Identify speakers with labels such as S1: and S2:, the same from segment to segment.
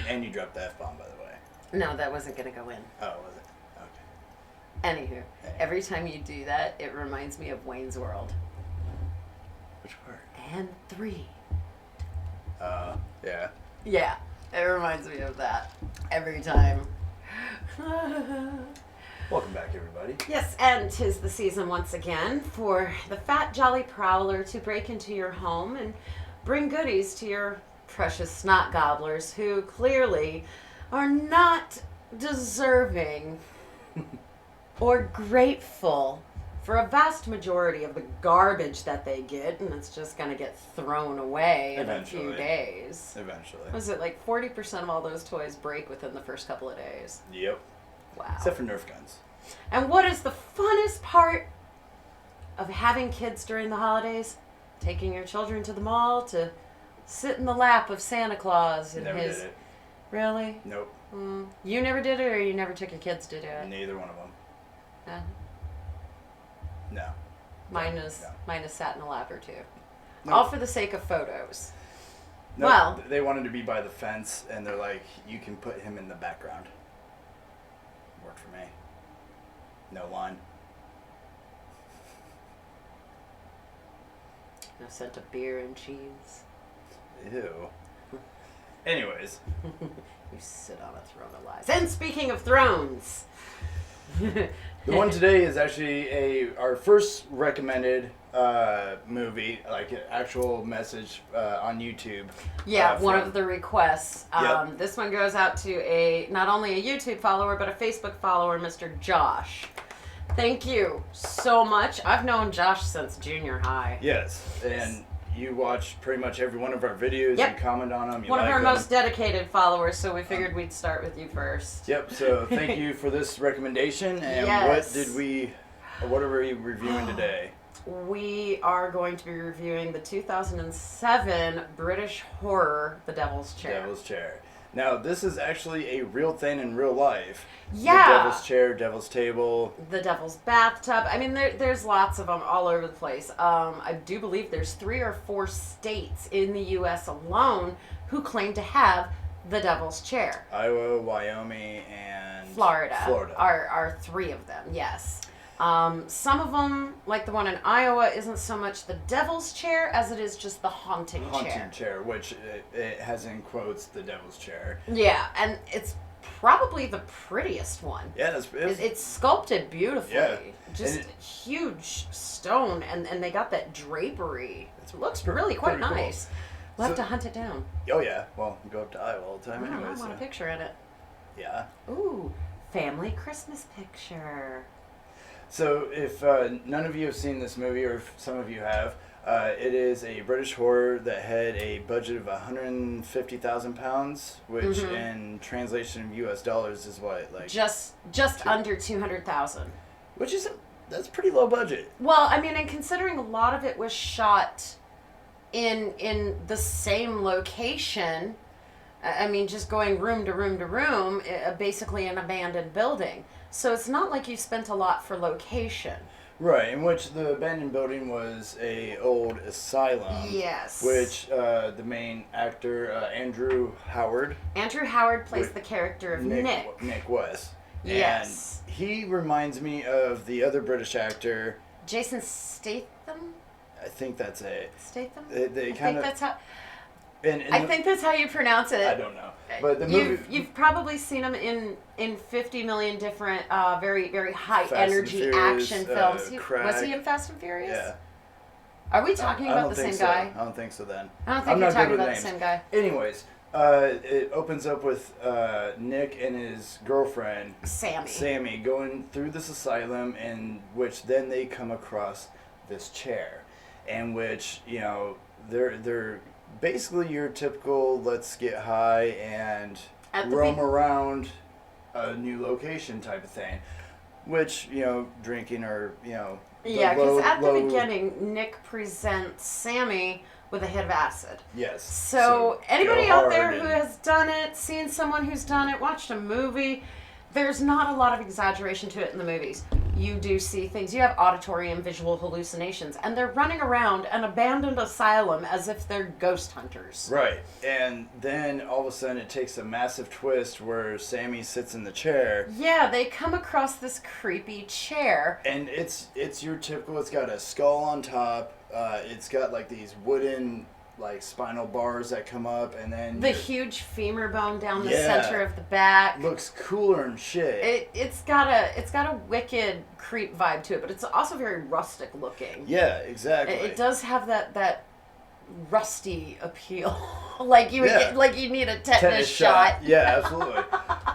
S1: And you dropped the F-bomb, by the way.
S2: No, that wasn't going to go in.
S1: Oh, was it? Okay.
S2: Anywho, every time you do that, it reminds me of Wayne's World.
S1: Which part?
S2: And 3.
S1: Yeah.
S2: Yeah, it reminds me of that every time.
S1: Welcome back, everybody.
S2: Yes, and 'tis the season once again for the fat jolly prowler to break into your home and bring goodies to your precious snot gobblers who clearly are not deserving or grateful for a vast majority of the garbage that they get, and it's just going to get thrown away in a few days.
S1: Eventually.
S2: Was it like 40% of all those toys break within the first couple of days?
S1: Yep.
S2: Wow.
S1: Except for Nerf guns.
S2: And what is the funnest part of having kids during the holidays? Taking your children to the mall to sit in the lap of Santa Claus and
S1: Never
S2: his...
S1: did it.
S2: Really?
S1: Nope.
S2: You never did it, or you never took your kids to do it?
S1: Neither one of them. No.
S2: Mine is sat in a lap or two.
S1: Nope.
S2: All for the sake of photos.
S1: No,
S2: well,
S1: they wanted to be by the fence, and they're like, you can put him in the background. Worked for me. No line.
S2: No scent of beer and cheese.
S1: Ew. Anyways.
S2: You sit on a throne of lies. And speaking of thrones...
S1: The one today is actually our first recommended movie, like an actual message on YouTube.
S2: Yeah, one of the requests.
S1: Yep.
S2: This one goes out to not only a YouTube follower, but a Facebook follower, Mr. Josh. Thank you so much. I've known Josh since junior high.
S1: Yes, and you watch pretty much every one of our videos.
S2: Yep.
S1: You comment on them.
S2: One of our most dedicated followers, so we figured we'd start with you first.
S1: Yep, so thank you for this recommendation. And
S2: yes.
S1: what are we reviewing today?
S2: We are going to be reviewing the 2007 British horror, The Devil's Chair.
S1: Devil's Chair. Now, this is actually a real thing in real life.
S2: Yeah.
S1: The Devil's Chair, Devil's Table.
S2: The Devil's Bathtub. I mean, there's lots of them all over the place. I do believe there's 3 or 4 states in the U.S. alone who claim to have the Devil's Chair.
S1: Iowa, Wyoming, and
S2: Florida are 3 of them, yes. Some of them, like the one in Iowa, isn't so much the Devil's Chair as it is just the haunting chair.
S1: Haunting chair, which it has in quotes the Devil's Chair.
S2: Yeah, and it's probably the prettiest one.
S1: Yeah,
S2: it's sculpted beautifully.
S1: Yeah.
S2: Just huge stone, and they got that drapery. It looks really quite nice.
S1: Cool.
S2: We'll have to hunt it down.
S1: Oh yeah, well, we go up to Iowa all the time anyway.
S2: I want a picture in it.
S1: Yeah.
S2: Ooh, family Christmas picture.
S1: So if none of you have seen this movie, or if some of you have, it is a British horror that had a budget of £150,000, which in translation of US dollars is what, like
S2: just under 200,000.
S1: Which is that's pretty low budget.
S2: Well, I mean, and considering a lot of it was shot in the same location, I mean, just going room to room to room, basically an abandoned building. So it's not like you spent a lot for location.
S1: Right, in which the abandoned building was a old asylum.
S2: Yes.
S1: Which the main actor, Andrew Howard.
S2: Andrew Howard plays the character of Nick.
S1: Nick West.
S2: Yes.
S1: And he reminds me of the other British actor.
S2: Jason Statham?
S1: I think that's it.
S2: Statham?
S1: They
S2: I think that's how...
S1: I
S2: think that's how you pronounce it.
S1: I don't know. But the movie...
S2: You've probably seen him in 50 million different, very, very high-energy action films. Was he in Fast and Furious?
S1: Yeah.
S2: Are we talking about the same guy?
S1: I don't think so then.
S2: I don't think you're talking about the same guy.
S1: Anyways, it opens up with Nick and his girlfriend... Sammy going through this asylum, in which then they come across this chair. In which, you know, they're basically your typical let's get high and roam around a new location type of thing. Which, you know, drinking or, you know...
S2: Yeah, because at the beginning, Nick presents Sammy with a hit of acid.
S1: Yes.
S2: So anybody out there who has done it, seen someone who's done it, watched a movie, there's not a lot of exaggeration to it in the movies. you do see things. You have auditory and visual hallucinations, and they're running around an abandoned asylum as if they're ghost hunters.
S1: Right. And then all of a sudden it takes a massive twist where Sammy sits in the chair.
S2: Yeah, they come across this creepy chair.
S1: And it's your typical, it's got a skull on top. It's got like these wooden like spinal bars that come up, and then
S2: the huge femur bone down the center of the back
S1: looks cooler and shit.
S2: It's got a wicked creep vibe to it, but it's also very rustic looking.
S1: Yeah, exactly.
S2: It does have that rusty appeal, like you would get, like you need a tetanus shot.
S1: Yeah, absolutely.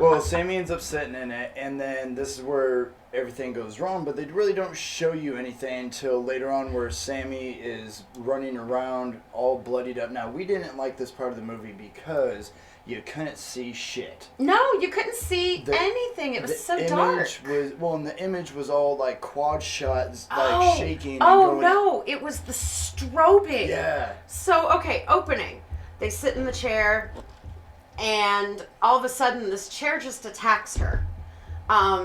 S1: Well, Sammy ends up sitting in it, and then this is where everything goes wrong, but they really don't show you anything until later on where Sammy is running around all bloodied up. Now, we didn't like this part of the movie because you couldn't see shit.
S2: No, you couldn't see anything. It was so dark.
S1: And the image was all like quad shots, like shaking.
S2: Oh, no, it was the strobing.
S1: Yeah.
S2: So, okay, opening. They sit in the chair, and all of a sudden this chair just attacks her.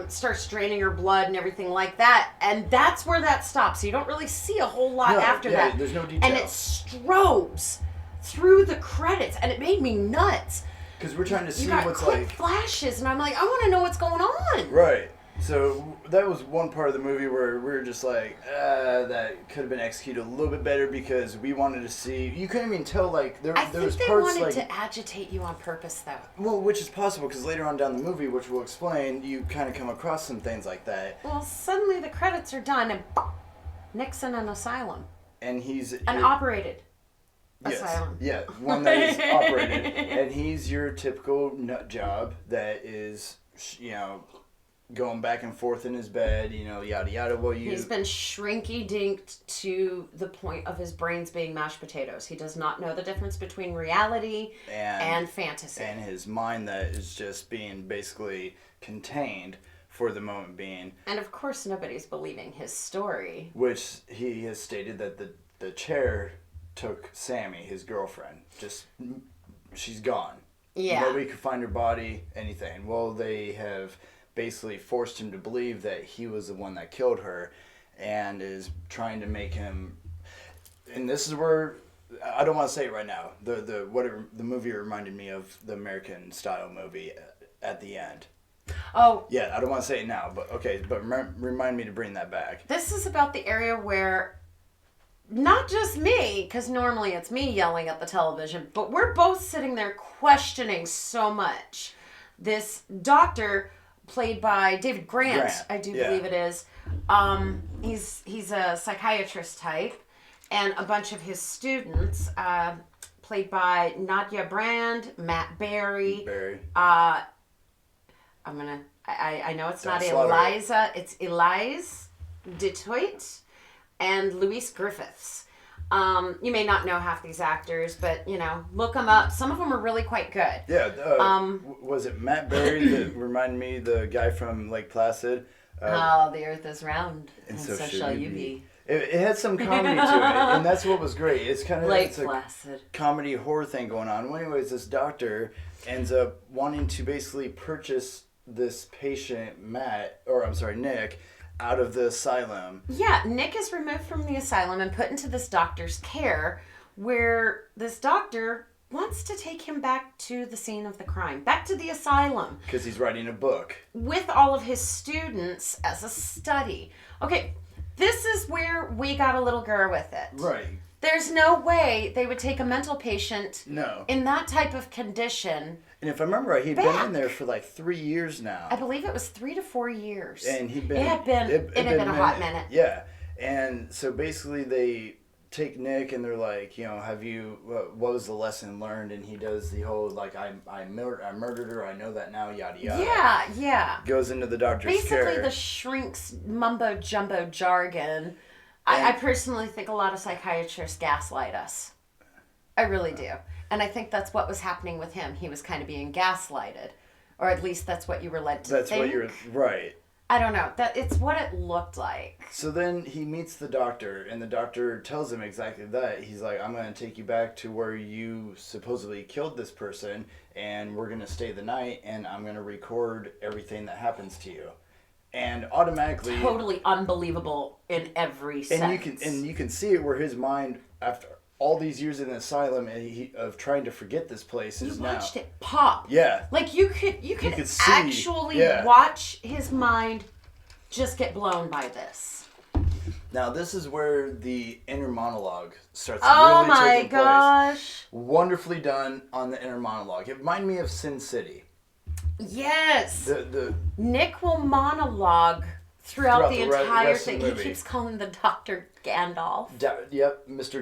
S2: Starts draining her blood and everything like that, and that's where that stops. So you don't really see a whole lot after that.
S1: There's no detail.
S2: And it strobes through the credits, and it made me nuts.
S1: Because we're trying to see what's
S2: quick
S1: like
S2: flashes, and I'm like, I want to know what's going on.
S1: Right. So that was one part of the movie where we were just like, that could have been executed a little bit better because we wanted to see. You couldn't even tell there was parts like. I think they wanted
S2: to agitate you on purpose, though.
S1: Well, which is possible because later on down the movie, which we'll explain, you kind of come across some things like that.
S2: Well, suddenly the credits are done and Nick's in an asylum.
S1: And he's
S2: an operated. Asylum.
S1: Yeah, one that is operated, and he's your typical nut job that is, going back and forth in his bed, yada yada. Well,
S2: he's been shrinky-dinked to the point of his brains being mashed potatoes. He does not know the difference between reality and fantasy,
S1: and his mind that is just being basically contained for the moment being.
S2: And of course, nobody's believing his story,
S1: which he has stated that the chair took Sammy, his girlfriend. She's gone.
S2: Yeah.
S1: Nobody could find her body, anything. Well, they have basically forced him to believe that he was the one that killed her and is trying to make him... And this is where... I don't want to say it right now. The movie reminded me of the American Style movie at the end.
S2: Oh.
S1: Yeah, I don't want to say it now, but okay. But remind me to bring that back.
S2: This is about the area where... Not just me, because normally it's me yelling at the television, but we're both sitting there questioning so much. This doctor, played by David Grant. I do believe it is. He's a psychiatrist type, and a bunch of his students, played by Nadia Brand, Matt Berry. I know it's not Eliza. It's Elise Detoit and Louise Griffiths. You may not know half these actors, but, look them up. Some of them are really quite good.
S1: Yeah. Was it Matt Berry that reminded me the guy from Lake Placid?
S2: The earth is round, and so shall you be.
S1: It had some comedy to it, and that's what was great. It's kind of
S2: Lake Placid.
S1: Comedy horror thing going on. Well, anyways, this doctor ends up wanting to basically purchase this patient, Nick, out of the asylum.
S2: Yeah, Nick is removed from the asylum and put into this doctor's care, where this doctor wants to take him back to the scene of the crime, back to the asylum.
S1: Because he's writing a book.
S2: With all of his students as a study. Okay, this is where we got a little girl with it.
S1: Right.
S2: There's no way they would take a mental patient in that type of condition.
S1: And if I remember right, he'd been in there for like 3 years now.
S2: I believe it was 3 to 4 years.
S1: And
S2: it had been a hot minute.
S1: Yeah. And so basically they take Nick and they're like, what was the lesson learned? And he does the whole, like, I murdered her, I know that now, yada yada.
S2: Yeah.
S1: Goes into the doctor's care.
S2: Basically the shrinks mumbo jumbo jargon. I personally think a lot of psychiatrists gaslight us. I really do. And I think that's what was happening with him. He was kind of being gaslighted. Or at least that's what you were led to think.
S1: That's what you're... Right.
S2: I don't know. It's what it looked like.
S1: So then he meets the doctor, and the doctor tells him exactly that. He's like, I'm going to take you back to where you supposedly killed this person, and we're going to stay the night, and I'm going to record everything that happens to you. And automatically,
S2: totally unbelievable in every sense.
S1: And you can see it where his mind, after all these years in the asylum and of trying to forget this place, is now. You
S2: watched it pop.
S1: Yeah.
S2: Like you could see, actually watch his mind just get blown by this.
S1: Now this is where the inner monologue starts
S2: really
S1: taking place. Oh my
S2: gosh.
S1: Wonderfully done on the inner monologue. It reminded me of Sin City.
S2: Yes.
S1: The
S2: Nick will monologue throughout the entire thing. He keeps calling the doctor Gandalf.
S1: Yep, Mr.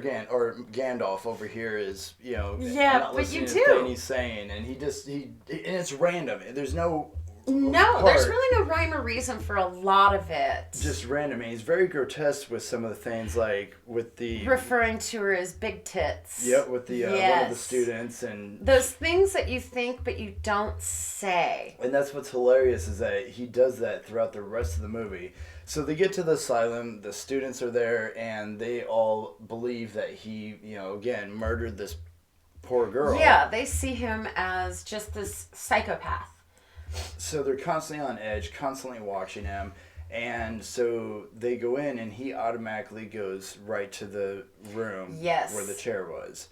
S1: Gandalf over here is, I'm not listening to anything he's saying, and and it's random. There's no
S2: there's really no rhyme or reason for a lot of it.
S1: Just random. And he's very grotesque with some of the things, like with the
S2: referring to her as big tits.
S1: Yep, with the one of the students and
S2: those things that you think but you don't say.
S1: And that's what's hilarious is that he does that throughout the rest of the movie. So they get to the asylum, the students are there, and they all believe that he, again, murdered this poor girl.
S2: Yeah, they see him as just this psychopath.
S1: So they're constantly on edge, constantly watching him, and so they go in and he automatically goes right to the room where the chair was.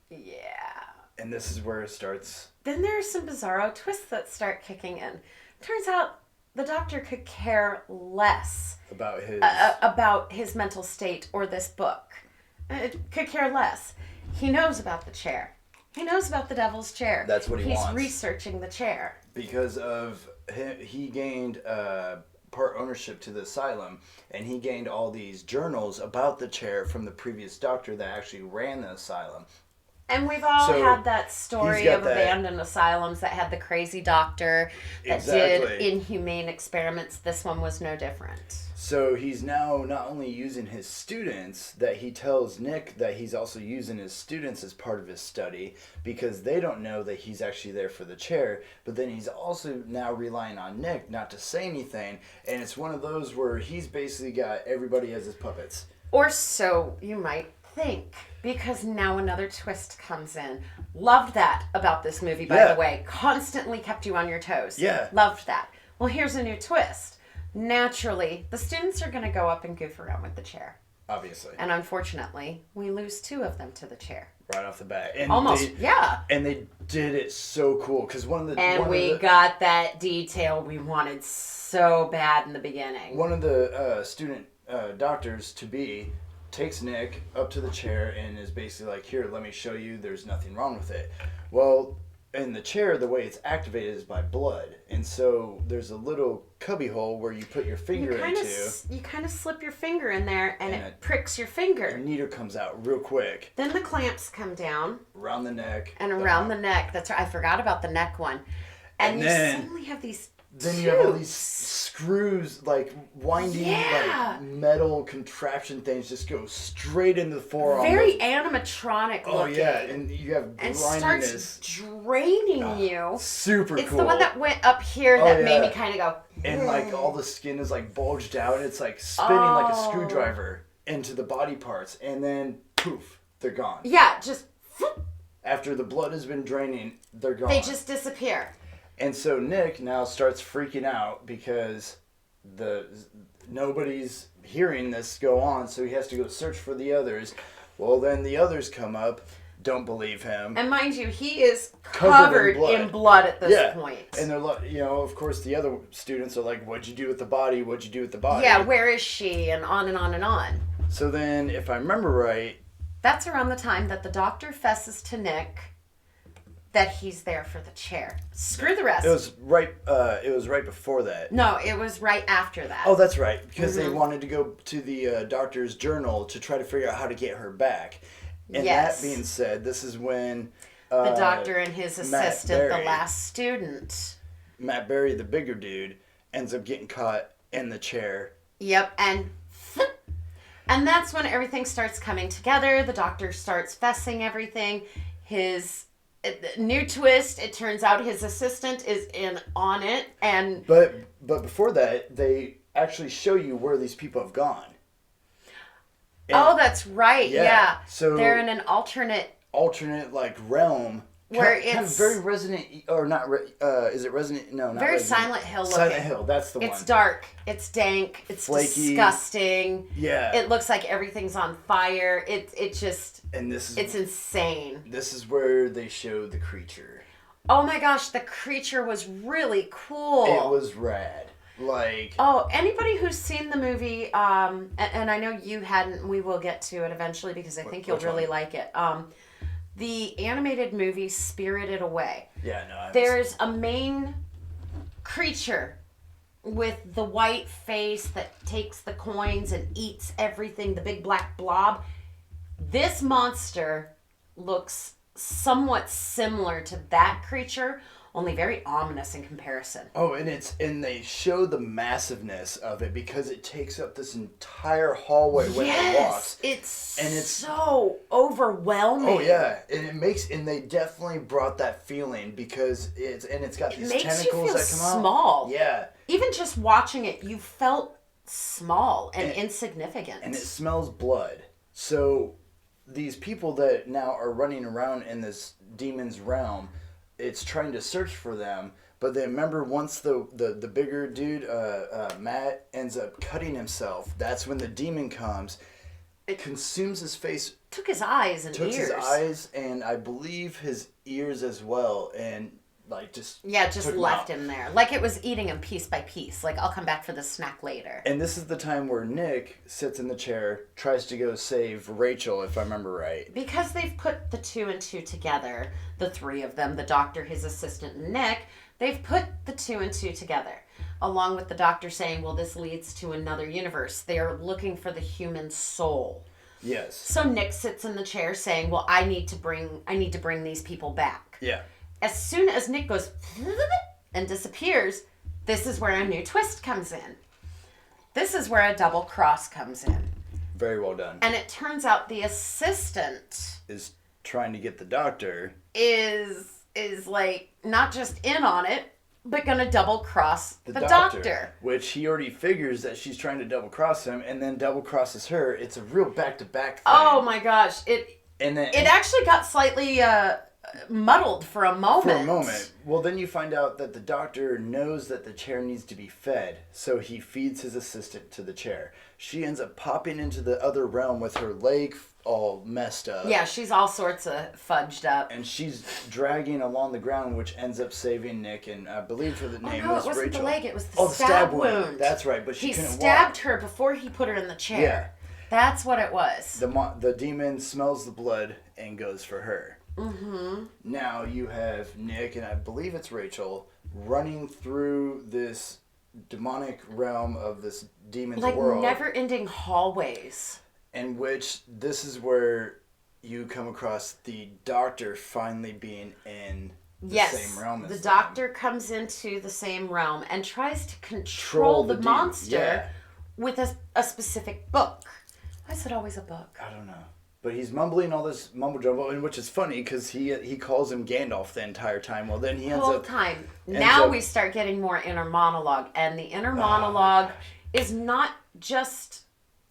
S2: Yeah.
S1: And this is where it starts.
S2: Then there are some bizarro twists that start kicking in. Turns out the doctor could care less about his mental state or this book. Could care less. He knows about the chair. He knows about the devil's chair.
S1: That's what he wants.
S2: He's researching the chair.
S1: Because of him, he gained part ownership to the asylum, and he gained all these journals about the chair from the previous doctor that actually ran the asylum.
S2: And we've all had that story of abandoned asylums that had the crazy doctor that did inhumane experiments. This one was no different.
S1: So he's now not only using his students, that he tells Nick that he's also using his students as part of his study because they don't know that he's actually there for the chair. But then he's also now relying on Nick not to say anything. And it's one of those where he's basically got everybody as his puppets.
S2: Or so you might think, because now another twist comes in. Loved that about this movie, by the way. Constantly kept you on your toes.
S1: Yeah.
S2: Loved that. Well, here's a new twist. Naturally, the students are going to go up and goof around with the chair.
S1: Obviously.
S2: And unfortunately, we lose 2 of them to the chair.
S1: Right off the bat. And And they did it so cool, because we
S2: got that detail we wanted so bad in the beginning.
S1: One of the student doctors to be takes Nick up to the chair and is basically like, here, let me show you, there's nothing wrong with it. Well, in the chair, the way it's activated is by blood. And so there's a little cubby hole where you put your finger into.
S2: You kind of slip your finger in there and it pricks your finger.
S1: The needle comes out real quick.
S2: Then the clamps come down.
S1: Around the neck.
S2: And around the neck. That's right. I forgot about the neck one. And then, you suddenly have these
S1: Then you have all these screws, like winding, like metal contraption things, just go straight into the forearm.
S2: Very animatronic looking.
S1: Oh yeah, and you have grindiness.
S2: And starts draining you.
S1: Super cool.
S2: It's the one that went up here that made me kind of go.
S1: And like all the skin is like bulged out. And it's like spinning like a screwdriver into the body parts, and then poof, they're gone.
S2: Yeah, just.
S1: After the blood has been draining, they're gone.
S2: They just disappear.
S1: And so Nick now starts freaking out because nobody's hearing this go on, so he has to go search for the others. Well, then the others come up, don't believe him.
S2: And mind you, he is covered in blood at this point.
S1: And they're like, of course the other students are like, what'd you do with the body? What'd you do with the body?
S2: Yeah, where is she? And on and on and on.
S1: So then, if I remember right...
S2: That's around the time that the doctor fesses to Nick that he's there for the chair. Screw the rest.
S1: It was right. It was right before that.
S2: No, it was right after that.
S1: Oh, that's right. Because they wanted to go to the doctor's journal to try to figure out how to get her back. And that being said, this is when
S2: the doctor and his assistant, the last student,
S1: Matt Berry, the bigger dude, ends up getting caught in the chair.
S2: Yep, and that's when everything starts coming together. The doctor starts fessing everything. His new twist, it turns out his assistant is in on it, and
S1: but before that, they actually show you where these people have gone.
S2: And that's right. Yeah.
S1: So
S2: they're in an alternate
S1: like realm
S2: where it's
S1: kind of very Resident, or not? Is it Resident? No, not
S2: very
S1: Resident.
S2: Silent Hill looking.
S1: Silent Hill, that's the one.
S2: It's dark. It's dank. It's
S1: flaky,
S2: disgusting.
S1: Yeah.
S2: It looks like everything's on fire. It just.
S1: And
S2: it's insane.
S1: This is where they show the creature.
S2: Oh my gosh, the creature was really cool.
S1: It was rad. Like,
S2: oh, anybody who's seen the movie, and I know you hadn't, we will get to it eventually because I think you'll really like it. The animated movie Spirited Away.
S1: Yeah, no.
S2: There's a main creature with the white face that takes the coins and eats everything, the big black blob. This monster looks somewhat similar to that creature, only very ominous in comparison.
S1: Oh, and they show the massiveness of it because it takes up this entire hallway when it walks.
S2: It's so overwhelming.
S1: Oh yeah, and they definitely brought that feeling because it's got these tentacles that come out.
S2: Small.
S1: Yeah.
S2: Even just watching it, you felt small and insignificant.
S1: And it smells blood. So these people that now are running around in this demon's realm, it's trying to search for them, but then remember once the bigger dude, Matt, ends up cutting himself, that's when the demon comes. It consumes his face.
S2: Took his eyes and ears.
S1: Took his eyes and I believe his ears as well, and like just
S2: left him there. Like it was eating him piece by piece. Like, I'll come back for this snack later.
S1: And this is the time where Nick sits in the chair, tries to go save Rachel, if I remember right.
S2: Because they've put the 2 and 2 together, the 3 of them, the doctor, his assistant, and Nick, they've put the 2 and 2 together. Along with the doctor saying, well, this leads to another universe. They're looking for the human soul.
S1: Yes.
S2: So Nick sits in the chair saying, well, I need to bring these people back.
S1: Yeah.
S2: As soon as Nick goes and disappears, this is where a new twist comes in. This is where a double cross comes in.
S1: Very well done.
S2: And it turns out the assistant
S1: is trying to get the doctor.
S2: Is like not just in on it, but gonna double cross the doctor.
S1: Which he already figures that she's trying to double cross him, and then double crosses her. It's a real back to back thing.
S2: Oh my gosh! It actually got slightly muddled for a moment.
S1: Well, then you find out that the doctor knows that the chair needs to be fed, so he feeds his assistant to the chair. She ends up popping into the other realm with her leg all messed up.
S2: Yeah, she's all sorts of fudged up.
S1: And she's dragging along the ground, which ends up saving Nick, and I believe her name was Rachel.
S2: it wasn't the leg, it was the stab wound.
S1: That's right, but she couldn't walk.
S2: He stabbed her before he put her in the chair. Yeah. That's what it was.
S1: The demon smells the blood and goes for her.
S2: Mm-hmm.
S1: Now you have Nick, and I believe it's Rachel, running through this demonic realm of this demon's world.
S2: Like never-ending hallways.
S1: In which this is where you come across the doctor finally being in the same realm as
S2: the doctor comes into the same realm and tries to control the monster with a specific book. Why is it always a book?
S1: I don't know. But he's mumbling all this mumble jumble, which is funny because he calls him Gandalf the entire time. Well, then he ends up...
S2: Now we start getting more inner monologue. And the inner monologue is not just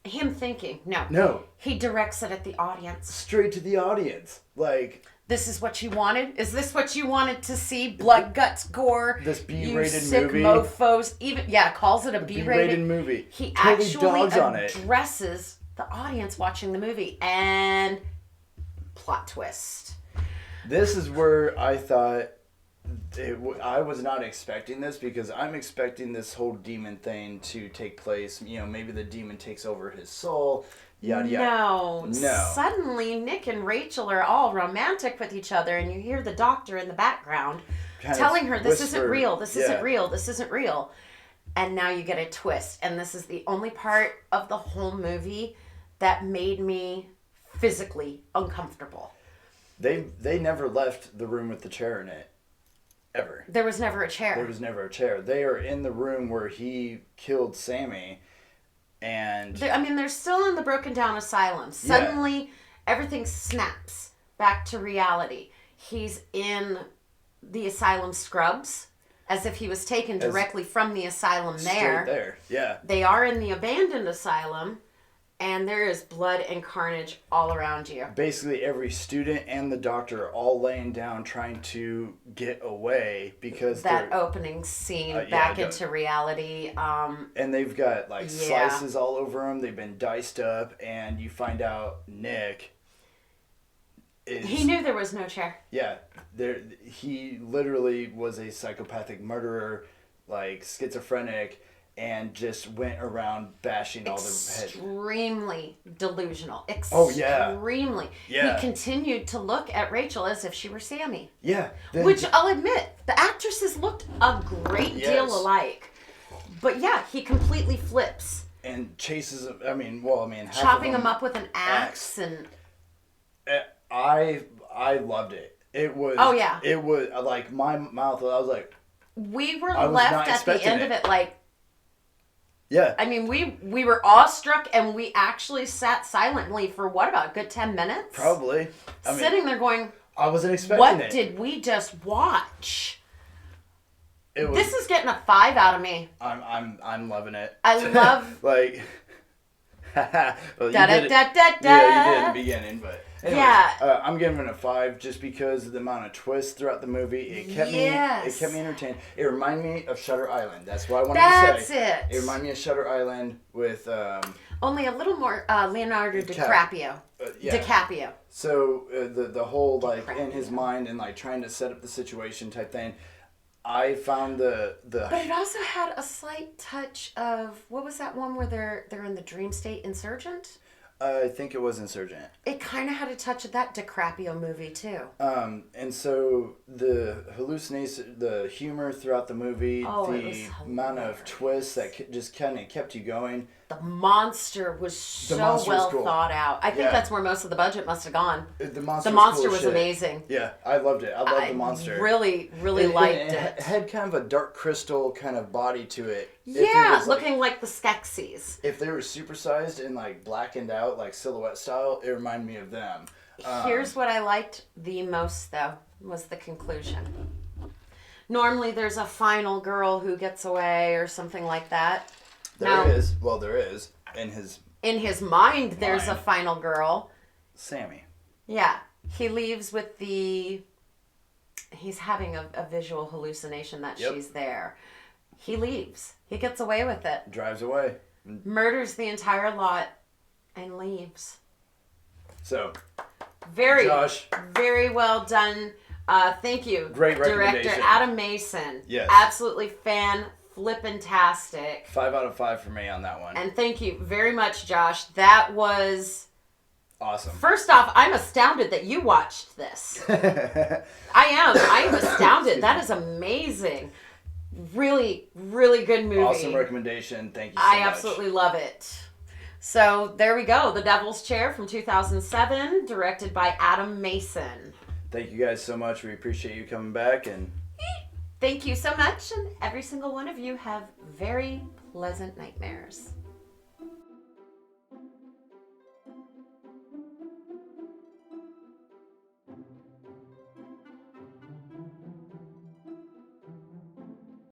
S2: him thinking. No. He directs it at the audience.
S1: Straight to the audience. Like...
S2: This is what you wanted? Is this what you wanted to see? Blood, guts, gore.
S1: This B-rated movie.
S2: You sick mofos. Calls it a B-rated
S1: movie.
S2: He actually addresses the audience watching the movie, and plot twist.
S1: This is where I thought I was not expecting this, because I'm expecting this whole demon thing to take place. Maybe the demon takes over his soul. Yada yada.
S2: No. Suddenly, Nick and Rachel are all romantic with each other, and you hear the doctor in the background telling her, "This isn't real. This isn't real. This isn't real." And now you get a twist, and this is the only part of the whole movie that made me physically uncomfortable.
S1: They never left the room with the chair in it. Ever.
S2: There was never a chair.
S1: There was never a chair. They are in the room where he killed Sammy, and...
S2: they're still in the broken down asylum. Suddenly, everything snaps back to reality. He's in the asylum scrubs, as if he was taken directly from the asylum there.
S1: Straight there, yeah.
S2: They are in the abandoned asylum. And there is blood and carnage all around you.
S1: Basically, every student and the doctor are all laying down trying to get away because
S2: that opening scene back into reality.
S1: And they've got like slices all over them. They've been diced up, and you find out Nick
S2: he knew there was no chair.
S1: Yeah, he literally was a psychopathic murderer, like schizophrenic, and just went around bashing all the heads.
S2: Extremely delusional.
S1: Extremely.
S2: Yeah. He continued to look at Rachel as if she were Sammy.
S1: Yeah.
S2: Which I'll admit, the actresses looked a great deal alike. But yeah, he completely flips.
S1: And chases,
S2: chopping him up with an axe and...
S1: I loved it. It was...
S2: Oh, yeah.
S1: It was, like, my mouth, I was like...
S2: We were left at the end of it, like...
S1: Yeah.
S2: I mean, we were awestruck, and we actually sat silently for, about a good 10 minutes?
S1: Probably.
S2: Sitting there going...
S1: I wasn't expecting
S2: what
S1: it.
S2: What did we just watch? This is getting a 5 out of me.
S1: I'm loving it.
S2: I love...
S1: like... well, you did it at the beginning, but... Anyways, I'm giving it a 5 just because of the amount of twists throughout the movie. It kept me entertained. It reminded me of Shutter Island. That's what I wanted to say.
S2: That's it.
S1: It reminded me of Shutter Island with...
S2: only a little more Leonardo DiCaprio. DiCaprio.
S1: So the whole, like, in his mind and, like, trying to set up the situation type thing. I found the... But
S2: it also had a slight touch of... What was that one where they're in the dream state? Insurgent?
S1: I think it was Insurgent.
S2: It kind of had a touch of that DiCaprio movie, too.
S1: And so the hallucination, the humor throughout the movie, the amount of twists that just kind of kept you going.
S2: The monster was so well thought out. I think that's where most of the budget must have gone.
S1: The monster
S2: was amazing.
S1: Yeah, I loved it. I loved the monster.
S2: Really liked it.
S1: It had kind of a dark crystal kind of body to it.
S2: Yeah, looking like the Skeksis.
S1: If they were supersized and like blackened out, like silhouette style, it reminded me of them.
S2: Here's what I liked the most, though, was the conclusion. Normally there's a final girl who gets away or something like that.
S1: There is. In
S2: his mind, there's a final girl.
S1: Sammy.
S2: Yeah. He leaves with he's having a visual hallucination that she's there. He leaves. He gets away with it.
S1: Drives away.
S2: Murders the entire lot and leaves.
S1: So,
S2: Josh. Very well done. Thank you.
S1: Great recommendation.
S2: Director Adam Mason.
S1: Yes.
S2: Absolutely flippantastic.
S1: 5 out of 5 for me on that one.
S2: And thank you very much, Josh. That was
S1: awesome.
S2: First off, I'm astounded that you watched this. I am astounded. That is amazing. Really, really good movie.
S1: Awesome recommendation. Thank you so much.
S2: I absolutely love it. So there we go. The Devil's Chair from 2007, directed by Adam Mason.
S1: Thank you guys so much. We appreciate you coming back. And
S2: thank you so much. And every single one of you have very pleasant nightmares.